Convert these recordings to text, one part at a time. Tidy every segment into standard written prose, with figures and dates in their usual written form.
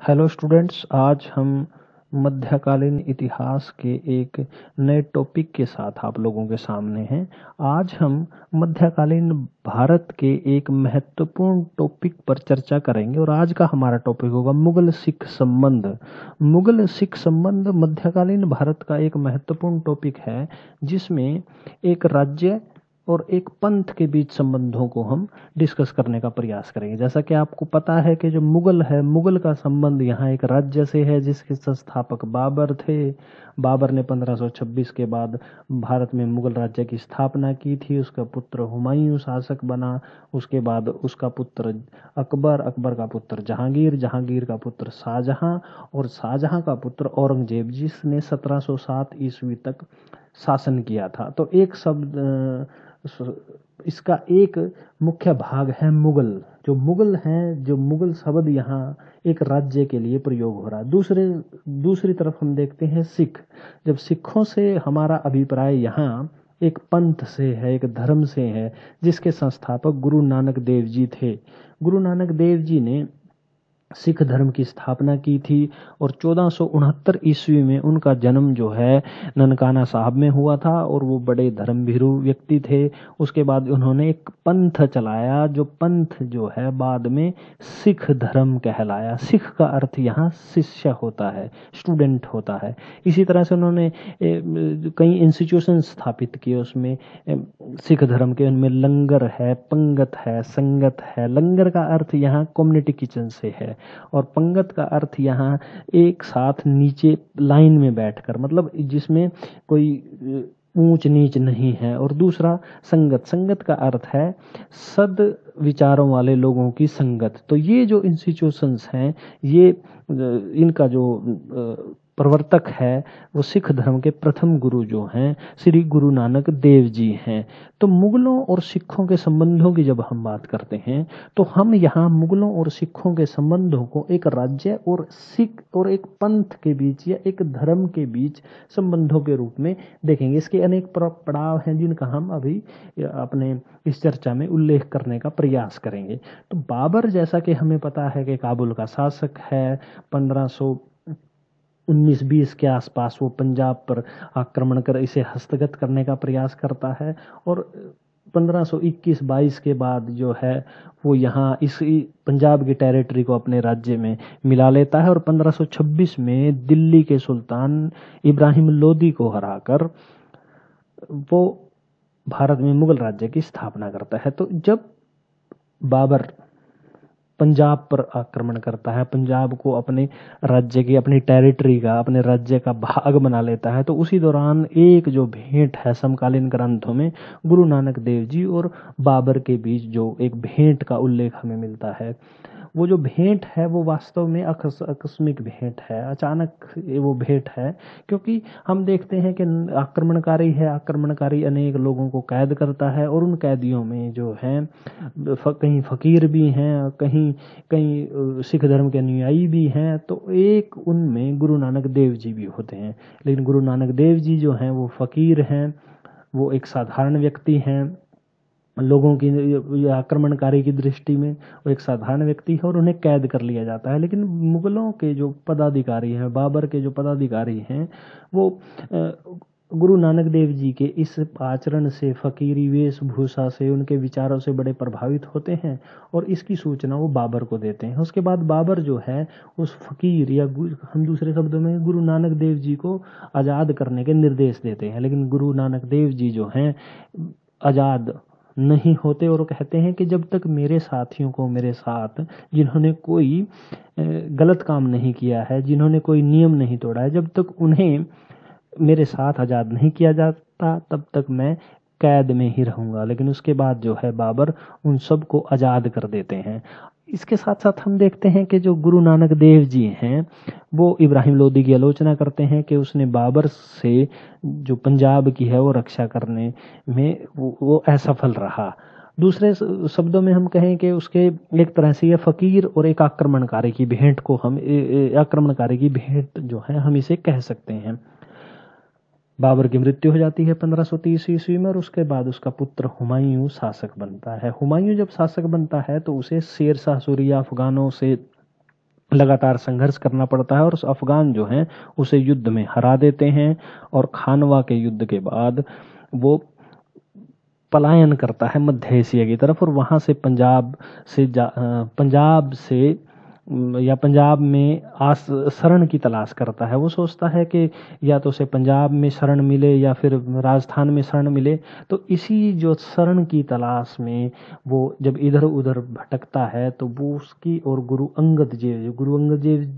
Hello students, आज हम मध्यकालीन इतिहास के एक नए टॉपिक के साथ आप लोगों के सामने हैं। आज हम मध्यकालीन भारत के एक महत्वपूर्ण टॉपिक पर चर्चा करेंगे और आज का हमारा टॉपिक होगा मुगल सिख संबंध। मुगल सिख संबंध मध्यकालीन भारत का एक महत्वपूर्ण टॉपिक है, जिसमें एक राज्य और एक पंथ के बीच संबंधों को हम डिस्कस करने का प्रयास करेंगे। जैसा कि आपको पता है कि जो मुगल है, मुगल का संबंध यहाँ एक राज्य से है जिसके संस्थापक बाबर थे। बाबर ने 1526 के बाद भारत में मुगल राज्य की स्थापना की थी। उसका पुत्र हुमायूं शासक बना। उसके बाद उसका पुत्र अकबर, अकबर का पुत्र जहांगीर, जहांगीर का पुत्र शाहजहां और शाहजहां का पुत्र औरंगजेब, जिसने 1707 ईस्वी तक शासन किया था। तो एक शब्द इसका एक मुख्य भाग है मुगल। जो मुगल हैं, जो मुगल शब्द यहाँ एक राज्य के लिए प्रयोग हो रहा है। दूसरी तरफ हम देखते हैं सिख। जब सिखों से हमारा अभिप्राय यहाँ एक पंथ से है, एक धर्म से है, जिसके संस्थापक गुरु नानक देव जी थे। गुरु नानक देव जी ने सिख धर्म की स्थापना की थी और 1469 ईस्वी में उनका जन्म जो है ननकाना साहब में हुआ था और वो बड़े धर्मभीरू व्यक्ति थे। उसके बाद उन्होंने एक पंथ चलाया, जो पंथ जो है बाद में सिख धर्म कहलाया। सिख का अर्थ यहाँ शिष्य होता है, स्टूडेंट होता है। इसी तरह से उन्होंने कई इंस्टीट्यूशन स्थापित किए उसमें सिख धर्म के। उनमें लंगर है, पंगत है, संगत है। लंगर का अर्थ यहाँ कम्युनिटी किचन से है और पंगत का अर्थ यहाँ एक साथ नीचे लाइन में बैठकर, मतलब जिसमें कोई ऊंच नीच नहीं है। और दूसरा संगत, संगत का अर्थ है सद विचारों वाले लोगों की संगत। तो ये जो इंस्टीट्यूशंस हैं, ये इनका जो प्रवर्तक है वो सिख धर्म के प्रथम गुरु जो हैं श्री गुरु नानक देव जी हैं। तो मुगलों और सिखों के संबंधों की जब हम बात करते हैं तो हम यहाँ मुगलों और सिखों के संबंधों को एक राज्य और सिख और एक पंथ के बीच या एक धर्म के बीच संबंधों के रूप में देखेंगे। इसके अनेक पड़ाव हैं जिनका हम अभी अपने इस चर्चा में उल्लेख करने का प्रयास करेंगे। तो बाबर, जैसा कि हमें पता है कि काबुल का शासक है। 1519-20 के आसपास वो पंजाब पर आक्रमण कर इसे हस्तगत करने का प्रयास करता है और 1521-22 के बाद जो है वो यहाँ इस पंजाब की टेरिटरी को अपने राज्य में मिला लेता है और 1526 में दिल्ली के सुल्तान इब्राहिम लोदी को हराकर वो भारत में मुगल राज्य की स्थापना करता है। तो जब बाबर पंजाब पर आक्रमण करता है, पंजाब को अपने राज्य की, अपनी टेरिटरी का, अपने राज्य का भाग बना लेता है, तो उसी दौरान एक जो भेंट है समकालीन ग्रंथों में गुरु नानक देव जी और बाबर के बीच जो एक भेंट का उल्लेख हमें मिलता है, वो जो भेंट है वो वास्तव में आकस्मिक भेंट है, अचानक वो भेंट है। क्योंकि हम देखते हैं कि आक्रमणकारी है, आक्रमणकारी अनेक लोगों को कैद करता है और उन कैदियों में जो हैं कहीं फकीर भी हैं, कहीं कहीं सिख धर्म के अनुयायी भी हैं। तो एक उनमें गुरु नानक देव जी भी होते हैं। लेकिन गुरु नानक देव जी जो हैं वो फकीर हैं, वो एक साधारण व्यक्ति हैं। लोगों की आक्रमणकारी की दृष्टि में वो एक साधारण व्यक्ति है और उन्हें कैद कर लिया जाता है। लेकिन मुगलों के जो पदाधिकारी हैं, बाबर के जो पदाधिकारी हैं, वो गुरु नानक देव जी के इस आचरण से, फकीरी वेशभूषा से, उनके विचारों से बड़े प्रभावित होते हैं और इसकी सूचना वो बाबर को देते हैं। उसके बाद बाबर जो है उस फकीर या हम दूसरे शब्दों में गुरु नानक देव जी को आज़ाद करने के निर्देश देते हैं। लेकिन गुरु नानक देव जी जो हैं आज़ाद नहीं होते और कहते हैं कि जब तक मेरे साथियों को, मेरे साथ जिन्होंने कोई गलत काम नहीं किया है, जिन्होंने कोई नियम नहीं तोड़ा है, जब तक उन्हें मेरे साथ आज़ाद नहीं किया जाता तब तक मैं कैद में ही रहूँगा। लेकिन उसके बाद जो है बाबर उन सब को आज़ाद कर देते हैं। इसके साथ साथ हम देखते हैं कि जो गुरु नानक देव जी हैं वो इब्राहिम लोदी की आलोचना करते हैं कि उसने बाबर से जो पंजाब की है वो रक्षा करने में वो असफल रहा। दूसरे शब्दों में हम कहें कि उसके एक तरह से ये फकीर और एक आक्रमणकारी की भेंट को हम आक्रमणकारी की भेंट जो है हम इसे कह सकते हैं। बाबर की मृत्यु हो जाती है 1530 ईस्वी में और उसके बाद उसका पुत्र हुमायूं शासक बनता है। हुमायूं जब शासक बनता है तो उसे शेर शाह सूरी अफगानों से लगातार संघर्ष करना पड़ता है और अफगान जो हैं उसे युद्ध में हरा देते हैं। और खानवा के युद्ध के बाद वो पलायन करता है मध्य एशिया की तरफ और वहाँ से पंजाब से या पंजाब में शरण की तलाश करता है। वो सोचता है कि या तो उसे पंजाब में शरण मिले या फिर राजस्थान में शरण मिले। तो इसी जो शरण की तलाश में वो जब इधर उधर भटकता है तो वो उसकी और गुरु अंगद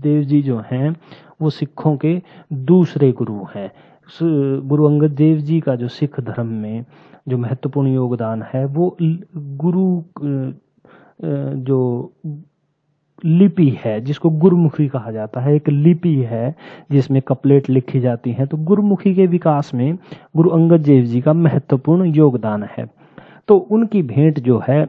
देव जी जो हैं वो सिखों के दूसरे गुरु हैं। गुरु अंगद देव जी का जो सिख धर्म में जो महत्वपूर्ण योगदान है वो गुरु जो लिपि है जिसको गुरुमुखी कहा जाता है, एक लिपि है जिसमें कपलेट लिखी जाती हैं। तो गुरुमुखी के विकास में गुरु अंगद देव जी का महत्वपूर्ण योगदान है। तो उनकी भेंट जो है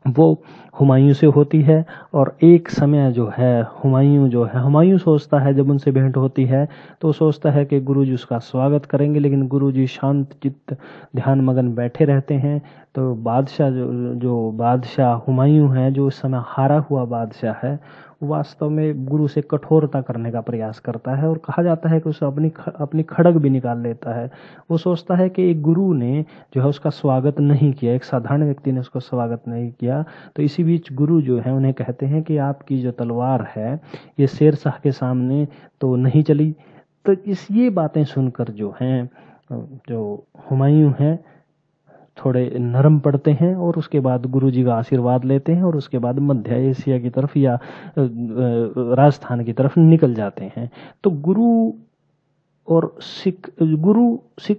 वो हुमायूं से होती है और एक समय जो है हुमायूं सोचता है जब उनसे भेंट होती है तो सोचता है कि गुरुजी उसका स्वागत करेंगे, लेकिन गुरुजी शांत चित्त ध्यान मगन बैठे रहते हैं। तो बादशाह जो बादशाह हुमायूं है, जो उस समय हारा हुआ बादशाह है, वास्तव में गुरु से कठोरता करने का प्रयास करता है और कहा जाता है कि उसे अपनी खड़ग भी निकाल लेता है। वो सोचता है कि एक गुरु ने जो है उसका स्वागत नहीं किया, एक साधारण व्यक्ति ने उसका स्वागत नहीं किया। तो इसी बीच गुरु जो है उन्हें कहते हैं कि आपकी जो तलवार है ये शेर शाह के सामने तो नहीं चली। तो ये बातें सुनकर जो हैं जो हुमायूं हैं थोड़े नरम पड़ते हैं और उसके बाद गुरुजी का आशीर्वाद लेते हैं और उसके बाद मध्य एशिया की तरफ या राजस्थान की तरफ निकल जाते हैं। तो सिख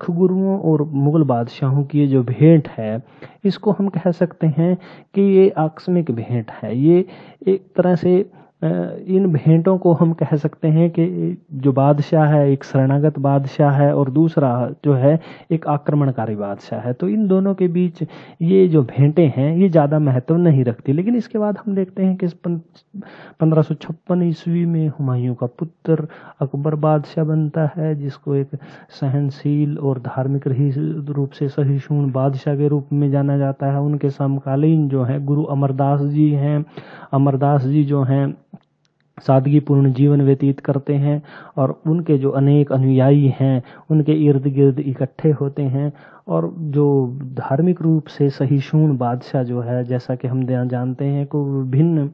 गुरुओं और मुगल बादशाहों की ये जो भेंट है इसको हम कह सकते हैं कि ये आकस्मिक भेंट है। ये एक तरह से इन भेंटों को हम कह सकते हैं कि जो बादशाह है एक शरणागत बादशाह है और दूसरा जो है एक आक्रमणकारी बादशाह है। तो इन दोनों के बीच ये जो भेंटें हैं ये ज़्यादा महत्व नहीं रखती। लेकिन इसके बाद हम देखते हैं कि 1556 ईस्वी में हुमायूं का पुत्र अकबर बादशाह बनता है, जिसको एक सहनशील और धार्मिक रूप से सहिष्णु बादशाह के रूप में जाना जाता है। उनके समकालीन जो है गुरु अमरदास जी हैं। अमरदास जी जो हैं सादगीपूर्ण जीवन व्यतीत करते हैं और उनके जो अनेक अनुयायी हैं उनके इर्द गिर्द इकट्ठे होते हैं। और जो धार्मिक रूप से सहिष्णु बादशाह जो है, जैसा कि हम जानते हैं कि विभिन्न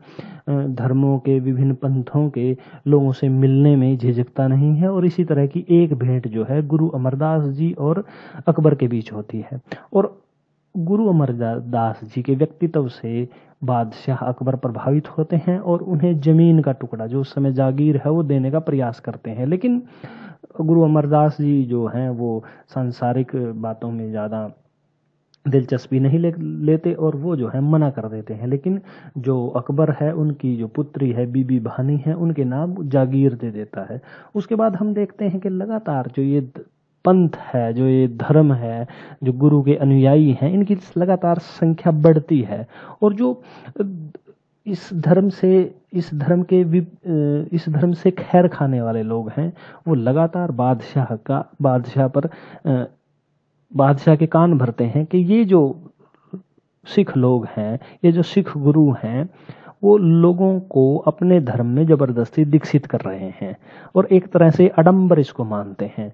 धर्मों के विभिन्न पंथों के लोगों से मिलने में झिझकता नहीं है। और इसी तरह की एक भेंट जो है गुरु अमरदास जी और अकबर के बीच होती है। और गुरु अमरदास जी के व्यक्तित्व से बादशाह अकबर प्रभावित होते हैं और उन्हें जमीन का टुकड़ा जो उस समय जागीर है वो देने का प्रयास करते हैं। लेकिन गुरु अमरदास जी जो हैं वो सांसारिक बातों में ज़्यादा दिलचस्पी नहीं लेते और वो जो है मना कर देते हैं। लेकिन जो अकबर है उनकी जो पुत्री है बीबी भानी है उनके नाम जागीर दे देता है। उसके बाद हम देखते हैं कि लगातार जो ये पंथ है, जो ये धर्म है, जो गुरु के अनुयायी हैं, इनकी लगातार संख्या बढ़ती है। और जो इस धर्म से खैर खाने वाले लोग हैं वो लगातार बादशाह के कान भरते हैं कि ये जो सिख लोग हैं, ये जो सिख गुरु हैं, वो लोगों को अपने धर्म में जबरदस्ती दीक्षित कर रहे हैं और एक तरह से आडंबर इसको मानते हैं।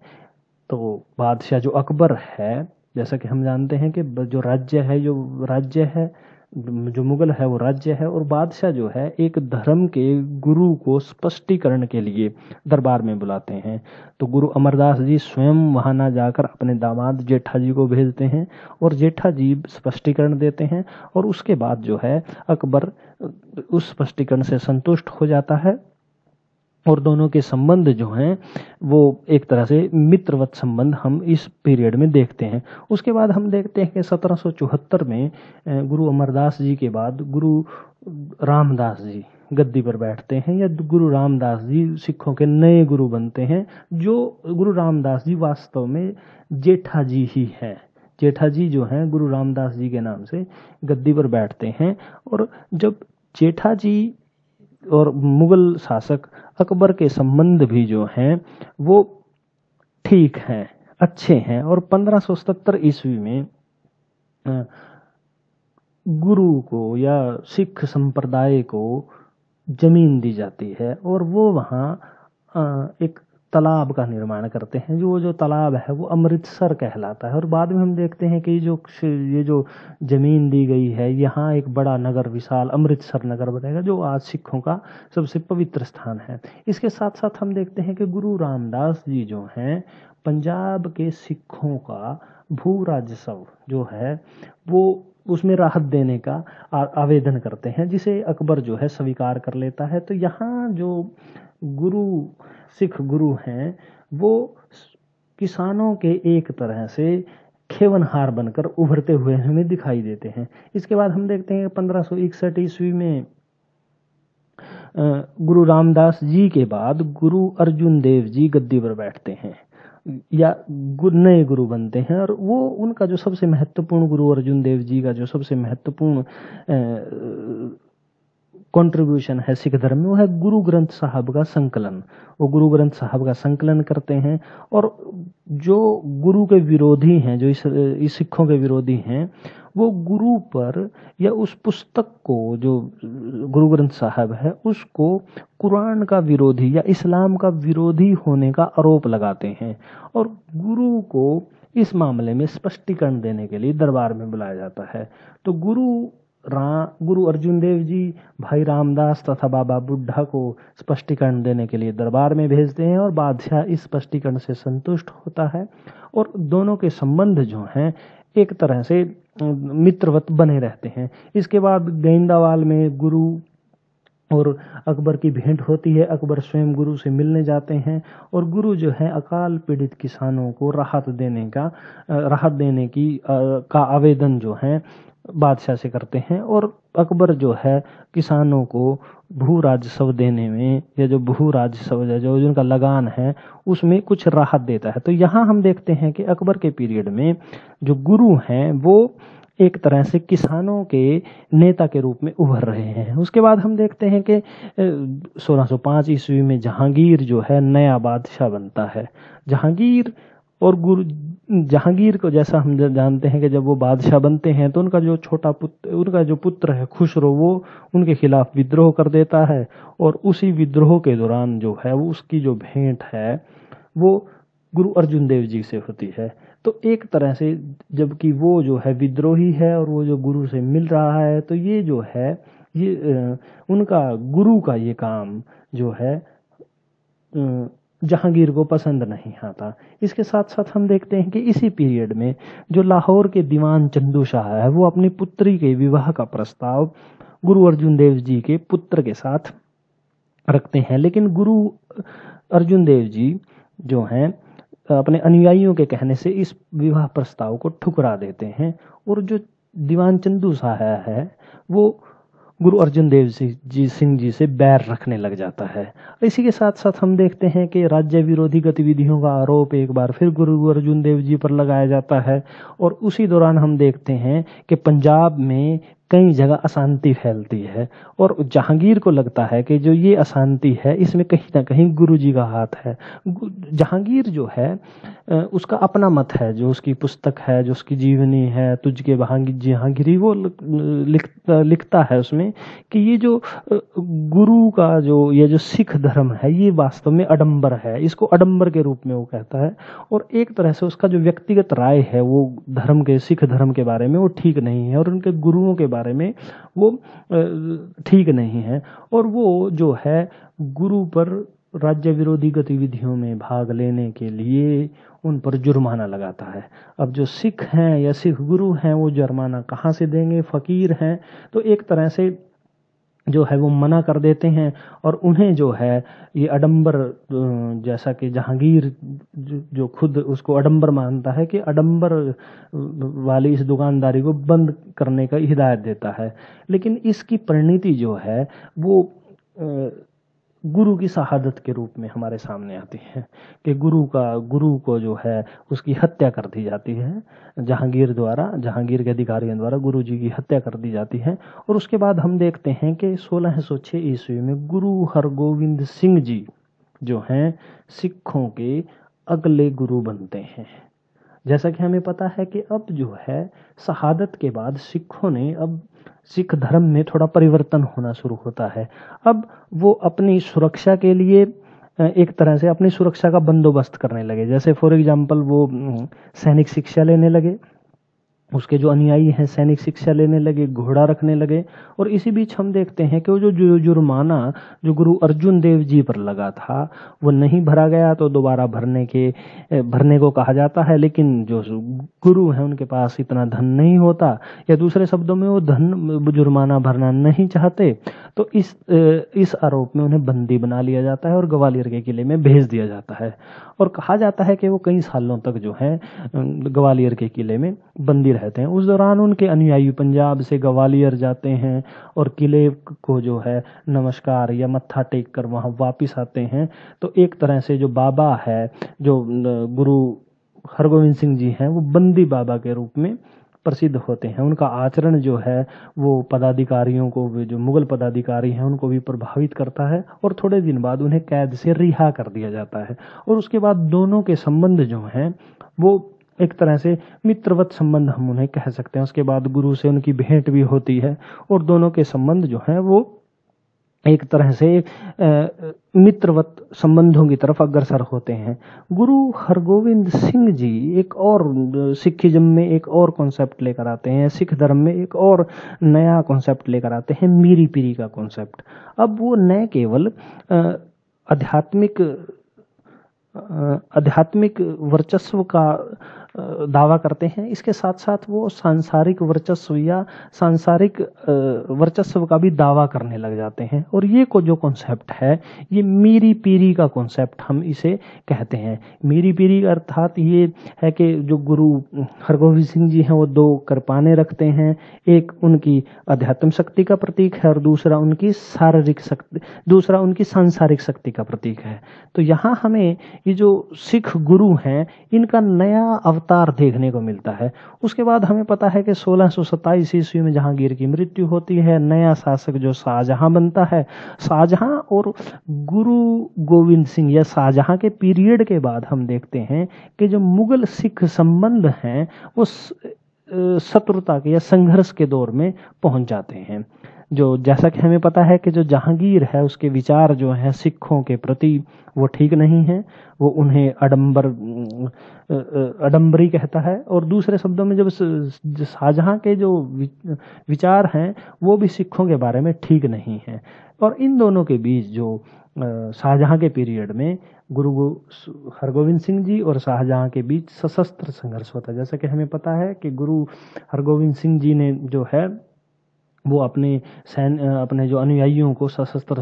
तो बादशाह जो अकबर है, जैसा कि हम जानते हैं कि जो राज्य है जो मुगल है वो राज्य है और बादशाह जो है एक धर्म के गुरु को स्पष्टीकरण के लिए दरबार में बुलाते हैं। तो गुरु अमरदास जी स्वयं वहां ना जाकर अपने दामाद जेठा जी को भेजते हैं और जेठा जी स्पष्टीकरण देते हैं और उसके बाद जो है अकबर उस स्पष्टीकरण से संतुष्ट हो जाता है और दोनों के संबंध जो हैं वो एक तरह से मित्रवत संबंध हम इस पीरियड में देखते हैं। उसके बाद हम देखते हैं कि 1774 में गुरु अमरदास जी के बाद गुरु रामदास जी गद्दी पर बैठते हैं या गुरु रामदास जी सिखों के नए गुरु बनते हैं। जो गुरु रामदास जी वास्तव में जेठा जी ही हैं। जेठा जी जो हैं गुरु रामदास जी के नाम से गद्दी पर बैठते हैं। और जब जेठा जी और मुगल शासक अकबर के संबंध भी जो हैं वो ठीक हैं, अच्छे हैं। और 1577 ईस्वी में गुरु को या सिख संप्रदाय को जमीन दी जाती है और वो वहाँ एक तालाब का निर्माण करते हैं। जो तालाब है वो अमृतसर कहलाता है। और बाद में हम देखते हैं कि ये जो जमीन दी गई है, यहाँ एक बड़ा नगर, विशाल अमृतसर नगर बनेगा, जो आज सिखों का सबसे पवित्र स्थान है। इसके साथ साथ हम देखते हैं कि गुरु रामदास जी जो हैं, पंजाब के सिखों का भू राजस्व जो है वो उसमें राहत देने का आवेदन करते हैं, जिसे अकबर जो है स्वीकार कर लेता है। तो यहाँ जो गुरु सिख गुरु हैं वो किसानों के एक तरह से खेवनहार बनकर उभरते हुए हमें दिखाई देते हैं। इसके बाद हम देखते हैं 1561 ईस्वी में गुरु रामदास जी के बाद गुरु अर्जुन देव जी गद्दी पर बैठते हैं या नए गुरु बनते हैं। और वो उनका जो सबसे महत्वपूर्ण, गुरु अर्जुन देव जी का जो सबसे महत्वपूर्ण कंट्रीब्यूशन है सिख धर्म में, वो है गुरु ग्रंथ साहब का संकलन। वो गुरु ग्रंथ साहब का संकलन करते हैं। और जो गुरु के विरोधी हैं, जो इस सिखों के विरोधी हैं, वो गुरु पर या उस पुस्तक को, जो गुरु ग्रंथ साहब है, उसको कुरान का विरोधी या इस्लाम का विरोधी होने का आरोप लगाते हैं। और गुरु को इस मामले में स्पष्टीकरण देने के लिए दरबार में बुलाया जाता है। तो गुरु अर्जुन देव जी भाई रामदास तथा बाबा बुड्ढा को स्पष्टीकरण देने के लिए दरबार में भेजते हैं और बादशाह इस स्पष्टीकरण से संतुष्ट होता है और दोनों के संबंध जो हैं एक तरह से मित्रवत बने रहते हैं। इसके बाद गोइंदावाल में गुरु और अकबर की भेंट होती है। अकबर स्वयं गुरु से मिलने जाते हैं और गुरु जो है अकाल पीड़ित किसानों को राहत देने का आवेदन जो है बादशाह से करते हैं। और अकबर जो है किसानों को भू राजस्व देने में, या जो भू राजस्व जो उनका लगान है उसमें कुछ राहत देता है। तो यहाँ हम देखते हैं कि अकबर के पीरियड में जो गुरु हैं वो एक तरह से किसानों के नेता के रूप में उभर रहे हैं। उसके बाद हम देखते हैं कि 1605 ईस्वी में जहांगीर जो है नया बादशाह बनता है। जहांगीर को जैसा हम जानते हैं कि जब वो बादशाह बनते हैं तो उनका जो पुत्र है खुसरो, वो उनके खिलाफ विद्रोह कर देता है। और उसी विद्रोह के दौरान जो है वो उसकी जो भेंट है वो गुरु अर्जुन देव जी से होती है। तो एक तरह से जबकि वो जो है विद्रोही है और वो जो गुरु से मिल रहा है, तो ये जो है उनका गुरु का ये काम जो है जहांगीर को पसंद नहीं आता। इसके साथ साथ हम देखते हैं कि इसी पीरियड में जो लाहौर के दीवान चंदू शाह है, वो अपनी पुत्री के विवाह का प्रस्ताव गुरु अर्जुन देव जी के पुत्र के साथ रखते हैं। लेकिन गुरु अर्जुन देव जी जो हैं अपने अनुयायियों के कहने से इस विवाह प्रस्ताव को ठुकरा देते हैं। और जो दीवान चंदू शाह है वो गुरु अर्जुन देव सिंह जी से बैर रखने लग जाता है। इसी के साथ साथ हम देखते हैं कि राज्य विरोधी गतिविधियों का आरोप एक बार फिर गुरु अर्जुन देव जी पर लगाया जाता है। और उसी दौरान हम देखते हैं कि पंजाब में कई जगह अशांति फैलती है और जहांगीर को लगता है कि जो ये अशांति है इसमें कहीं ना कहीं गुरु जी का हाथ है। जहांगीर जो है उसका अपना मत है, जो उसकी पुस्तक है, जो उसकी जीवनी है तुझके जहांगीरी, वो लिखता है उसमें कि ये जो गुरु का ये जो सिख धर्म है ये वास्तव में आडंबर है। इसको आडंबर के रूप में वो कहता है। और एक तरह से उसका जो व्यक्तिगत राय है वो सिख धर्म के बारे में वो ठीक नहीं है और उनके गुरुओं के बारे में वो ठीक नहीं है। और वो जो है गुरु पर राज्य विरोधी गतिविधियों में भाग लेने के लिए उन पर जुर्माना लगाता है। अब जो सिख हैं या सिख गुरु हैं वो जुर्माना कहाँ से देंगे, फकीर हैं, तो एक तरह से जो है वो मना कर देते हैं। और उन्हें जो है ये आडंबर, जैसा कि जहांगीर जो खुद उसको आडंबर मानता है, कि आडंबर वाली इस दुकानदारी को बंद करने का हिदायत देता है। लेकिन इसकी परिणति जो है वो गुरु की शहादत के रूप में हमारे सामने आती है कि गुरु को जो है उसकी हत्या कर दी जाती है जहांगीर के अधिकारियों द्वारा गुरु जी की हत्या कर दी जाती है। और उसके बाद हम देखते हैं कि 1606 ईस्वी में गुरु हरगोविंद सिंह जी जो हैं सिखों के अगले गुरु बनते हैं। जैसा कि हमें पता है कि अब जो है शहादत के बाद सिखों ने अब सिख धर्म में थोड़ा परिवर्तन होना शुरू होता है। अब वो अपनी सुरक्षा के लिए एक तरह से अपनी सुरक्षा का बंदोबस्त करने लगे। जैसे फॉर एग्जाम्पल वो सैनिक शिक्षा लेने लगे, उसके जो अनुयायी हैं सैनिक शिक्षा लेने लगे, घोड़ा रखने लगे। और इसी बीच हम देखते हैं कि वो जो जुर्माना जो गुरु अर्जुन देव जी पर लगा था वो नहीं भरा गया, तो दोबारा भरने को कहा जाता है। लेकिन जो गुरु हैं उनके पास इतना धन नहीं होता, या दूसरे शब्दों में वो जुर्माना भरना नहीं चाहते, तो इस आरोप में उन्हें बंदी बना लिया जाता है और ग्वालियर के किले में भेज दिया जाता है। और कहा जाता है कि वो कई सालों तक जो है ग्वालियर के किले में बंदी रहते हैं। उस दौरान उनके अनुयायी पंजाब से ग्वालियर जाते हैं और किले को जो है नमस्कार या मत्था टेक कर वहाँ वापिस आते हैं। तो एक तरह से जो बाबा है, जो गुरु हरगोविंद सिंह जी हैं, वो बंदी बाबा के रूप में प्रसिद्ध होते हैं। उनका आचरण जो है वो पदाधिकारियों को, जो मुगल पदाधिकारी हैं उनको भी प्रभावित करता है, और थोड़े दिन बाद उन्हें कैद से रिहा कर दिया जाता है। और उसके बाद दोनों के संबंध जो हैं वो एक तरह से मित्रवत संबंध हम उन्हें कह सकते हैं। उसके बाद गुरु से उनकी भेंट भी होती है और दोनों के संबंध जो हैं वो एक तरह से मित्रवत संबंधों की तरफ अग्रसर होते हैं। गुरु हरगोविंद सिंह जी एक और सिखिज्म में एक और कॉन्सेप्ट लेकर आते हैं, सिख धर्म में एक और नया कॉन्सेप्ट लेकर आते हैं, मीरी पीरी का कॉन्सेप्ट। अब वो न केवल आध्यात्मिक वर्चस्व का दावा करते हैं, इसके साथ साथ वो सांसारिक वर्चस्व या सांसारिक वर्चस्व का भी दावा करने लग जाते हैं। और ये को जो कॉन्सेप्ट है, ये मीरी पीरी का कॉन्सेप्ट हम इसे कहते हैं। मीरी पीरी अर्थात ये है कि जो गुरु हरगोविंद सिंह जी हैं वो दो कृपाने रखते हैं, एक उनकी अध्यात्म शक्ति का प्रतीक है और दूसरा उनकी सांसारिक शक्ति का प्रतीक है। तो यहाँ हमें ये जो सिख गुरु हैं इनका नया अवतार देखने को मिलता है। उसके बाद हमें पता है कि 1627 ईस्वी में जहांगीर की मृत्यु होती है, नया शासक जो शाहजहां बनता है। शाहजहां और गुरु गोविंद सिंह या शाहजहां के पीरियड के बाद हम देखते हैं कि जो मुगल सिख संबंध हैं वो शत्रुता के या संघर्ष के दौर में पहुंच जाते हैं। जो जैसा कि हमें पता है कि जो जहांगीर है उसके विचार जो हैं सिखों के प्रति वो ठीक नहीं है, वो उन्हें अडम्बरी कहता है। और दूसरे शब्दों में जब शाहजहां के जो विचार हैं वो भी सिखों के बारे में ठीक नहीं है। और इन दोनों के बीच जो शाहजहां के पीरियड में गुरु हरगोविंद सिंह जी और शाहजहां के बीच सशस्त्र संघर्ष होता है। जैसा कि हमें पता है कि गुरु हरगोविंद सिंह जी ने जो है वो अपने जो अनुयायियों को सशस्त्र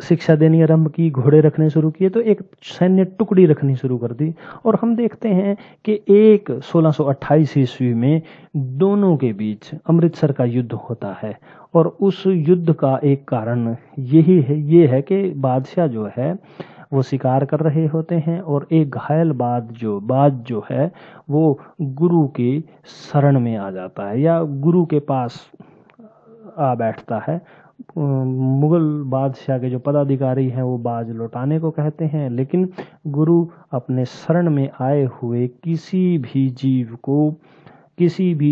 शिक्षा देनी आरंभ की, घोड़े रखने शुरू किए, तो एक सैन्य टुकड़ी रखनी शुरू कर दी। और हम देखते हैं कि 1628 ईस्वी में दोनों के बीच अमृतसर का युद्ध होता है। और उस युद्ध का एक कारण ये है कि बादशाह जो है वो शिकार कर रहे होते हैं और एक घायल बाज जो है वो गुरु के शरण में आ जाता है या गुरु के पास आ बैठता है। मुगल बादशाह के जो पदाधिकारी हैं वो बाज लौटाने को कहते हैं, लेकिन गुरु अपने शरण में आए हुए किसी भी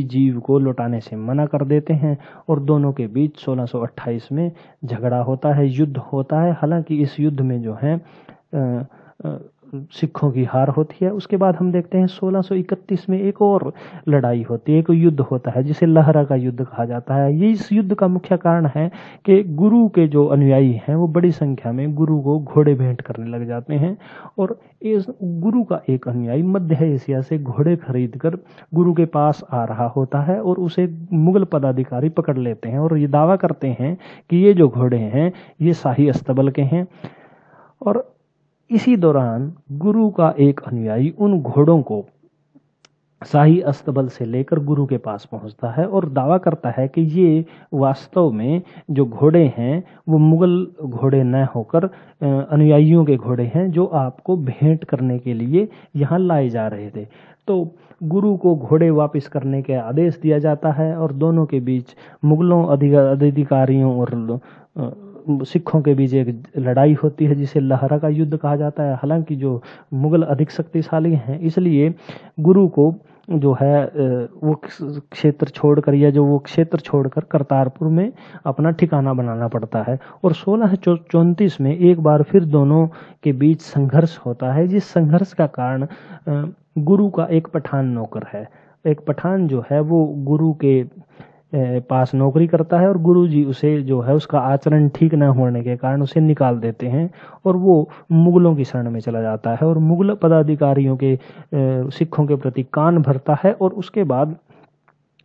जीव को लौटाने से मना कर देते हैं। और दोनों के बीच 1628 में झगड़ा होता है, युद्ध होता है। हालांकि इस युद्ध में जो है सिखों की हार होती है। उसके बाद हम देखते हैं 1631 में एक और लड़ाई होती है, एक युद्ध होता है जिसे लहरा का युद्ध कहा जाता है। ये इस युद्ध का मुख्य कारण है कि गुरु के जो अनुयायी हैं वो बड़ी संख्या में गुरु को घोड़े भेंट करने लग जाते हैं। और इस गुरु का एक अनुयायी मध्य एशिया से घोड़े खरीद कर गुरु के पास आ रहा होता है और उसे मुगल पदाधिकारी पकड़ लेते हैं और ये दावा करते हैं कि ये जो घोड़े हैं ये शाही अस्तबल के हैं। और इसी दौरान गुरु का एक अनुयायी उन घोड़ों को शाही अस्तबल से लेकर गुरु के पास पहुंचता है और दावा करता है कि ये वास्तव में जो घोड़े हैं वो मुगल घोड़े न होकर अनुयायियों के घोड़े हैं जो आपको भेंट करने के लिए यहाँ लाए जा रहे थे। तो गुरु को घोड़े वापस करने के आदेश दिया जाता है और दोनों के बीच मुगलों अधिकारियों और सिखों के बीच एक लड़ाई होती है जिसे लहरा का युद्ध कहा जाता है। हालांकि जो मुगल अधिक शक्तिशाली हैं इसलिए गुरु को जो है वो क्षेत्र छोड़कर या जो वो क्षेत्र छोड़कर करतारपुर में अपना ठिकाना बनाना पड़ता है। और 1634 में एक बार फिर दोनों के बीच संघर्ष होता है, जिस संघर्ष का कारण गुरु का एक पठान नौकर है। एक पठान जो है वो गुरु के पास नौकरी करता है और गुरु जी उसे जो है उसका आचरण ठीक न होने के कारण उसे निकाल देते हैं और वो मुगलों की शरण में चला जाता है और मुगल पदाधिकारियों के सिखों के प्रति कान भरता है। और उसके बाद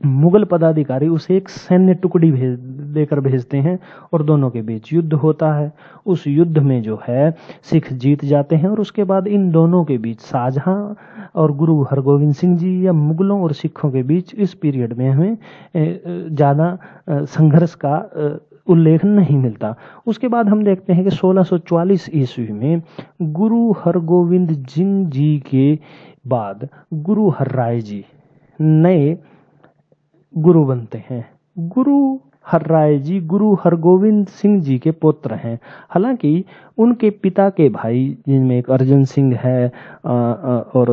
मुगल पदाधिकारी उसे एक सैन्य टुकड़ी देकर भेजते हैं और दोनों के बीच युद्ध होता है। उस युद्ध में जो है सिख जीत जाते हैं और उसके बाद इन दोनों के बीच शाहजहां और गुरु हरगोविंद सिंह जी या मुगलों और सिखों के बीच इस पीरियड में हमें ज़्यादा संघर्ष का उल्लेख नहीं मिलता। उसके बाद हम देखते हैं कि 1644 ईस्वी में गुरु हरगोविंद सिंह जी के बाद गुरु हरराय जी नए गुरु बनते हैं। गुरु हरराय जी गुरु हरगोविंद सिंह जी के पुत्र हैं। हालांकि उनके पिता के भाई जिनमें एक अर्जन सिंह है और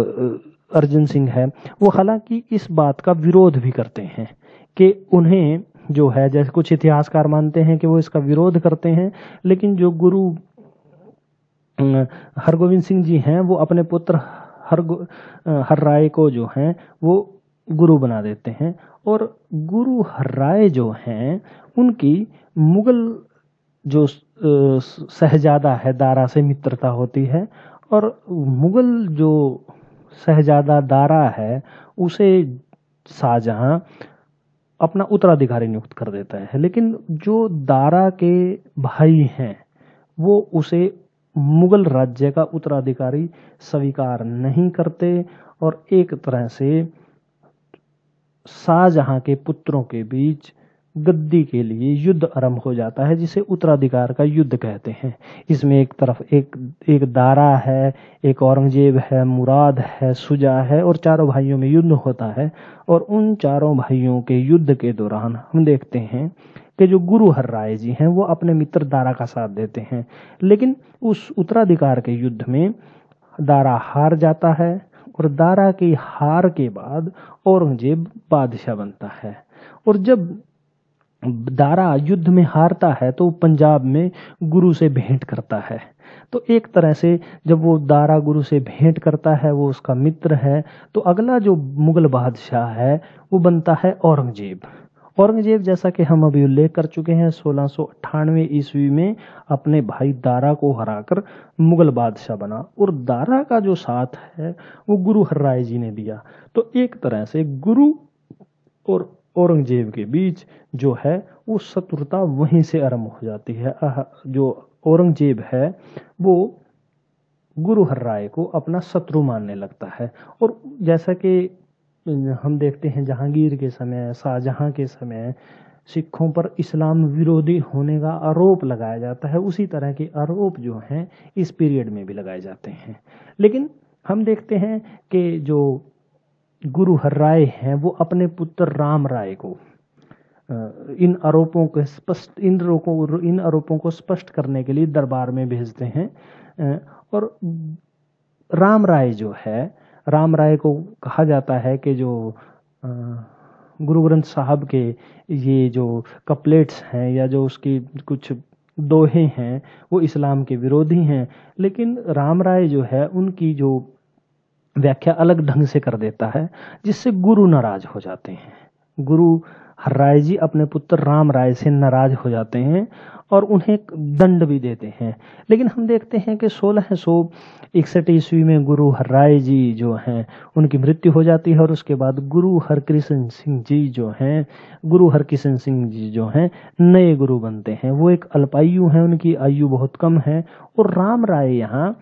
अर्जन सिंह है, वो हालांकि इस बात का विरोध भी करते हैं कि उन्हें जो है, जैसे कुछ इतिहासकार मानते हैं कि वो इसका विरोध करते हैं, लेकिन जो गुरु हरगोविंद सिंह जी हैं वो अपने पुत्र हरराय को जो हैं वो गुरु बना देते हैं। और गुरु हरराय जो हैं उनकी मुगल जो शहजादा है दारा से मित्रता होती है और मुगल जो शहजादा दारा है उसे शाहजहां अपना उत्तराधिकारी नियुक्त कर देता है, लेकिन जो दारा के भाई हैं वो उसे मुगल राज्य का उत्तराधिकारी स्वीकार नहीं करते और एक तरह से शाहजहां के पुत्रों के बीच गद्दी के लिए युद्ध आरंभ हो जाता है, जिसे उत्तराधिकार का युद्ध कहते हैं। इसमें एक तरफ एक दारा है, एक औरंगजेब है, मुराद है, शुजा है और चारों भाइयों में युद्ध होता है। और उन चारों भाइयों के युद्ध के दौरान हम देखते हैं कि जो गुरु हरराय जी हैं वो अपने मित्र दारा का साथ देते हैं, लेकिन उस उत्तराधिकार के युद्ध में दारा हार जाता है और दारा की हार के बाद औरंगजेब बादशाह बनता है। और जब दारा युद्ध में हारता है तो पंजाब में गुरु से भेंट करता है। तो एक तरह से जब वो दारा गुरु से भेंट करता है, वो उसका मित्र है, तो अगला जो मुगल बादशाह है वो बनता है औरंगजेब। औरंगजेब, जैसा कि हम अभी उल्लेख कर चुके हैं, 1698 ईस्वी में अपने भाई दारा को हराकर मुगल बादशाह बना और दारा का जो साथ है वो गुरु हरराय जी ने दिया। तो एक तरह से गुरु और औरंगजेब के बीच जो है वो शत्रुता वहीं से आरंभ हो जाती है। जो औरंगजेब है वो गुरु हरराय को अपना शत्रु मानने लगता है। और जैसा कि हम देखते हैं जहांगीर के समय, शाहजहां के समय सिखों पर इस्लाम विरोधी होने का आरोप लगाया जाता है, उसी तरह के आरोप जो हैं इस पीरियड में भी लगाए जाते हैं। लेकिन हम देखते हैं कि जो गुरु हरराय हैं वो अपने पुत्र राम राय को इन आरोपों को स्पष्ट करने के लिए दरबार में भेजते हैं। और राम राय जो है, राम राय को कहा जाता है कि जो गुरु ग्रंथ साहब के ये जो कपलेट्स हैं या जो उसकी कुछ दोहे हैं वो इस्लाम के विरोधी हैं, लेकिन राम राय जो है उनकी जो व्याख्या अलग ढंग से कर देता है, जिससे गुरु नाराज हो जाते हैं। गुरु हरराय जी अपने पुत्र राम राय से नाराज हो जाते हैं और उन्हें दंड भी देते हैं। लेकिन हम देखते हैं कि 1661 ईस्वी में गुरु हरराय जी जो हैं उनकी मृत्यु हो जाती है और उसके बाद गुरु हरकृष्ण सिंह जी जो हैं नए गुरु बनते हैं। वो एक अल्पायु हैं, उनकी आयु बहुत कम है और राम राय यहाँ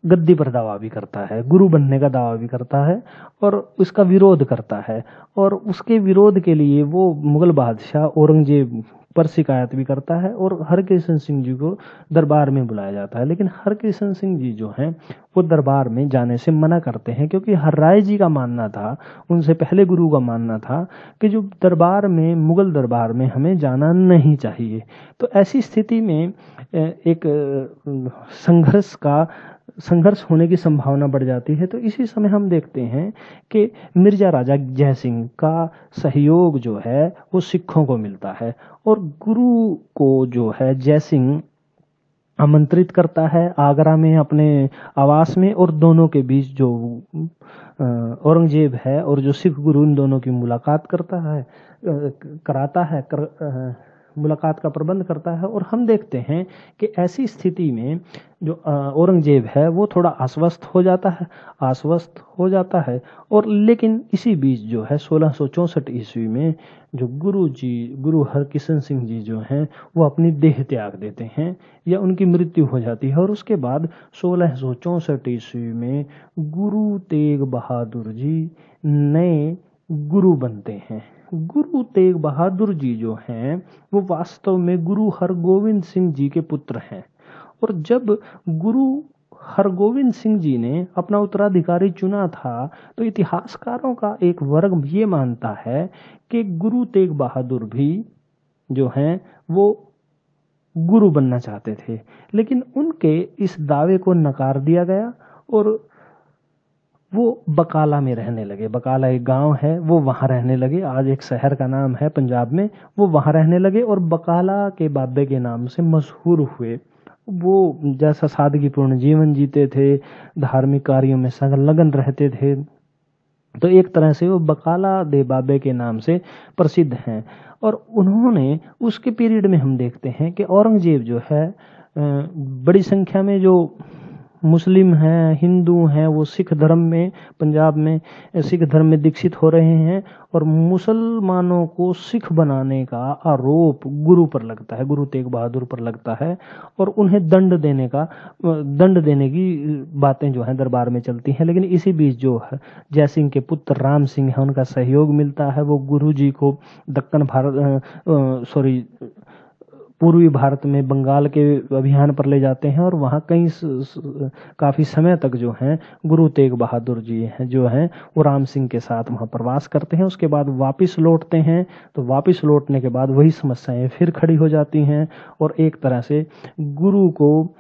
गद्दी पर दावा भी करता है, गुरु बनने का दावा भी करता है और उसका विरोध करता है। और उसके विरोध के लिए वो मुगल बादशाह औरंगजेब पर शिकायत भी करता है और हरकृष्ण सिंह जी को दरबार में बुलाया जाता है। लेकिन हरकृष्ण सिंह जी जो हैं वो दरबार में जाने से मना करते हैं, क्योंकि हरराय जी का मानना था, उनसे पहले गुरु का मानना था कि जो दरबार में, मुगल दरबार में हमें जाना नहीं चाहिए। तो ऐसी स्थिति में एक संघर्ष का संघर्ष होने की संभावना बढ़ जाती है। तो इसी समय हम देखते हैं कि मिर्जा राजा जयसिंह का सहयोग जो है वो सिखों को मिलता है, और गुरु को जो है जयसिंह आमंत्रित करता है आगरा में अपने आवास में, और दोनों के बीच जो औरंगजेब है और जो सिख गुरु, इन दोनों की मुलाकात करता है, कराता है, मुलाकात का प्रबंध करता है। और हम देखते हैं कि ऐसी स्थिति में जो औरंगजेब है वो थोड़ा आश्वस्त हो जाता है। और लेकिन इसी बीच जो है 1664 ईस्वी में जो गुरु हरकिशन सिंह जी जो हैं वो अपनी देह त्याग देते हैं, या उनकी मृत्यु हो जाती है। और उसके बाद 1664 ईस्वी में गुरु तेग बहादुर जी नए गुरु बनते हैं। गुरु तेग बहादुर जी जो हैं वो वास्तव में गुरु हरगोविंद सिंह जी के पुत्र हैं। और जब गुरु हरगोविंद सिंह जी ने अपना उत्तराधिकारी चुना था, तो इतिहासकारों का एक वर्ग ये मानता है कि गुरु तेग बहादुर भी जो हैं वो गुरु बनना चाहते थे, लेकिन उनके इस दावे को नकार दिया गया और वो बकाला में रहने लगे। बकाला एक गांव है, वो वहां रहने लगे। आज एक शहर का नाम है पंजाब में। वो वहां रहने लगे और बकाला के बाबे के नाम से मशहूर हुए। वो जैसा सादगीपूर्ण जीवन जीते थे, धार्मिक कार्यों में संलग्न रहते थे, तो एक तरह से वो बकाला दे बाबे के नाम से प्रसिद्ध हैं। और उन्होंने उसके पीरियड में हम देखते हैं कि औरंगजेब जो है बड़ी संख्या में जो मुस्लिम हैं, हिंदू हैं, वो सिख धर्म में, पंजाब में सिख धर्म में दीक्षित हो रहे हैं, और मुसलमानों को सिख बनाने का आरोप गुरु पर लगता है, गुरु तेग बहादुर पर लगता है। और उन्हें दंड देने की बातें जो हैं दरबार में चलती हैं। लेकिन इसी बीच जो है जयसिंह के पुत्र राम सिंह है, उनका सहयोग मिलता है। वो गुरु जी को पूर्वी भारत में बंगाल के अभियान पर ले जाते हैं, और वहाँ काफी समय तक जो हैं गुरु तेग बहादुर जी हैं जो हैं वो राम सिंह के साथ वहाँ प्रवास करते हैं। उसके बाद वापस लौटते हैं, तो वापस लौटने के बाद वही समस्याएं फिर खड़ी हो जाती हैं, और एक तरह से गुरु को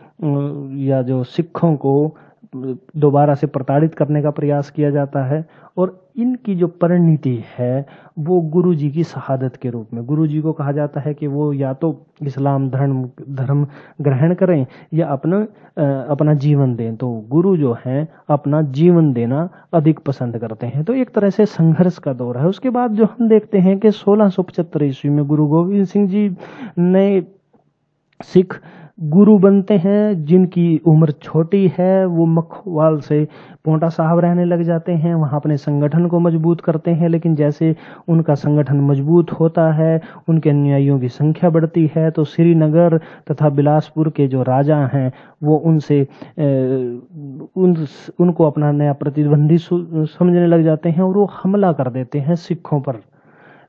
या जो सिखों को दोबारा से प्रताड़ित करने का प्रयास किया जाता है। और इनकी जो परिणति है वो गुरु जी की शहादत के रूप में, गुरु जी को कहा जाता है कि वो या तो इस्लाम धर्म ग्रहण करें या अपना जीवन दें। तो गुरु जो हैं अपना जीवन देना अधिक पसंद करते हैं। तो एक तरह से संघर्ष का दौर है। उसके बाद जो हम देखते हैं कि 1675 ईस्वी में गुरु गोविंद सिंह जी नए सिख गुरु बनते हैं, जिनकी उम्र छोटी है। वो मखवाल से पोंटा साहब रहने लग जाते हैं, वहाँ अपने संगठन को मजबूत करते हैं। लेकिन जैसे उनका संगठन मजबूत होता है, उनके अनुयायियों की संख्या बढ़ती है, तो श्रीनगर तथा बिलासपुर के जो राजा हैं वो उनको अपना नया प्रतिद्वंदी समझने लग जाते हैं, और वो हमला कर देते हैं सिखों पर।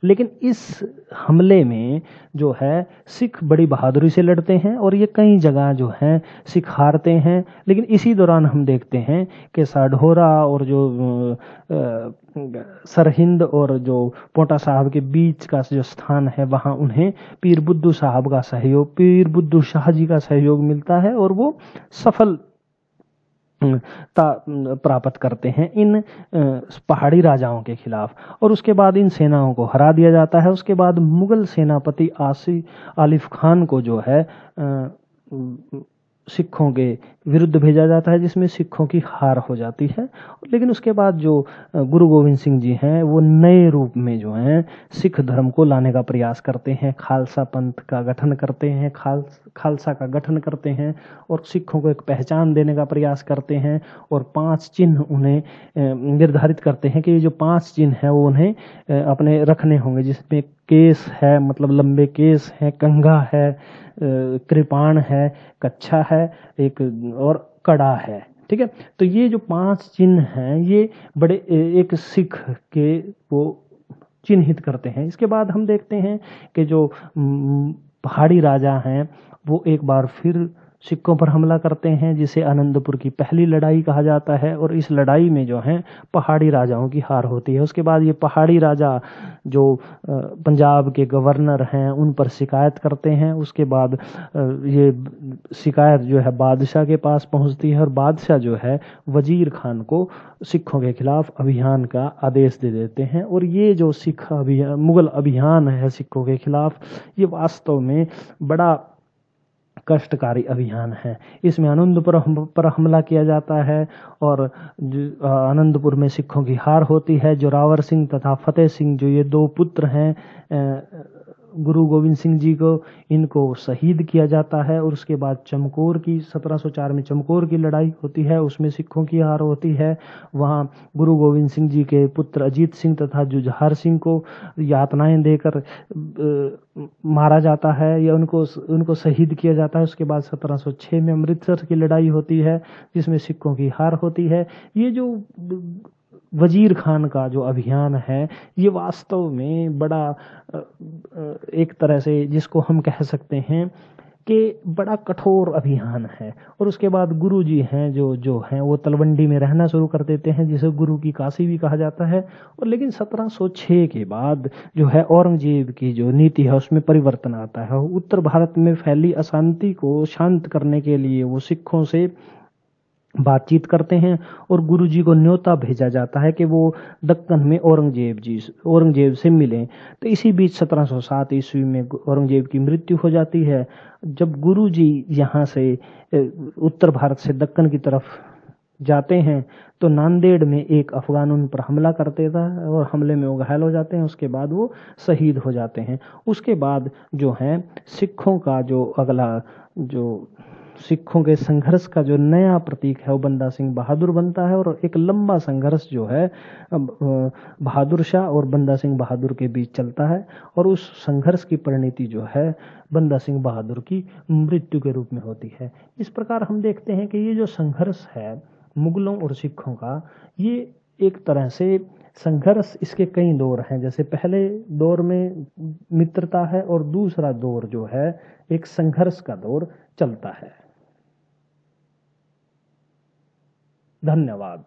लेकिन इस हमले में जो है सिख बड़ी बहादुरी से लड़ते हैं, और ये कई जगह जो हैं सिख हारते हैं। लेकिन इसी दौरान हम देखते हैं कि साढौरा और जो सरहिंद और जो पोंटा साहब के बीच का जो स्थान है, वहाँ उन्हें पीर बुद्धू शाह जी का सहयोग मिलता है, और वो सफल प्राप्त करते हैं इन पहाड़ी राजाओं के खिलाफ। और उसके बाद इन सेनाओं को हरा दिया जाता है। उसके बाद मुगल सेनापति आलिफ खान को जो है सिखों के विरुद्ध भेजा जाता है, जिसमें सिखों की हार हो जाती है। लेकिन उसके बाद जो गुरु गोविंद सिंह जी हैं वो नए रूप में जो हैं सिख धर्म को लाने का प्रयास करते हैं, खालसा पंथ का गठन करते हैं, खालसा का गठन करते हैं, और सिखों को एक पहचान देने का प्रयास करते हैं। और 5 चिन्ह उन्हें निर्धारित करते हैं कि ये जो 5 चिन्ह हैं वो उन्हें अपने रखने होंगे, जिसमें केस है, मतलब लंबे केस हैं, कंघा है, कृपाण है, कच्छा है एक, और कड़ा है। ठीक है, तो ये जो 5 चिन्ह हैं ये बड़े एक सिख के वो चिन्हित करते हैं। इसके बाद हम देखते हैं कि जो पहाड़ी राजा हैं वो एक बार फिर सिखों पर हमला करते हैं, जिसे आनंदपुर की पहली लड़ाई कहा जाता है। और इस लड़ाई में जो है पहाड़ी राजाओं की हार होती है। उसके बाद ये पहाड़ी राजा जो पंजाब के गवर्नर हैं उन पर शिकायत करते हैं। उसके बाद ये शिकायत जो है बादशाह के पास पहुंचती है और बादशाह जो है वजीर खान को सिखों के खिलाफ अभियान का आदेश दे देते हैं। और ये जो सिख अभियान, मुगल अभियान है सिखों के खिलाफ, ये वास्तव में बड़ा कष्टकारी अभियान है। इसमें आनंदपुर पर हमला किया जाता है और आनंदपुर में सिखों की हार होती है। जोरावर सिंह तथा फतेह सिंह जो ये दो पुत्र हैं गुरु गोविंद सिंह जी को, इनको शहीद किया जाता है। और उसके बाद चमकौर की 1704 में चमकौर की लड़ाई होती है, उसमें सिखों की हार होती है। वहाँ गुरु गोविंद सिंह जी के पुत्र अजीत सिंह तथा जुझार सिंह को यातनाएं देकर मारा जाता है या उनको शहीद किया जाता है। उसके बाद 1706 में अमृतसर की लड़ाई होती है जिसमें सिखों की हार होती है। ये जो वजीर खान का जो अभियान है ये वास्तव में बड़ा एक तरह से जिसको हम कह सकते हैं कि बड़ा कठोर अभियान है। और उसके बाद गुरु जी हैं जो हैं वो तलवंडी में रहना शुरू कर देते हैं, जिसे गुरु की काशी भी कहा जाता है। और लेकिन 1706 के बाद जो है औरंगजेब की जो नीति है उसमें परिवर्तन आता है। उत्तर भारत में फैली अशांति को शांत करने के लिए वो सिखों से बातचीत करते हैं और गुरु जी को न्योता भेजा जाता है कि वो दक्कन में औरंगजेब से मिलें। तो इसी बीच 1707 ईस्वी में औरंगजेब की मृत्यु हो जाती है। जब गुरु जी यहाँ से उत्तर भारत से दक्कन की तरफ जाते हैं तो नांदेड़ में एक अफगान उन पर हमला कर देता है और हमले में वो घायल हो जाते हैं। उसके बाद वो शहीद हो जाते हैं। उसके बाद जो है सिखों का जो अगला जो सिखों के संघर्ष का जो नया प्रतीक है वो बंदा सिंह बहादुर बनता है। और एक लंबा संघर्ष जो है बहादुर शाह और बंदा सिंह बहादुर के बीच चलता है और उस संघर्ष की परिणति जो है बंदा सिंह बहादुर की मृत्यु के रूप में होती है। इस प्रकार हम देखते हैं कि ये जो संघर्ष है मुगलों और सिखों का, ये एक तरह से संघर्ष, इसके कई दौर हैं। जैसे पहले दौर में मित्रता है और दूसरा दौर जो है एक संघर्ष का दौर चलता है। धन्यवाद।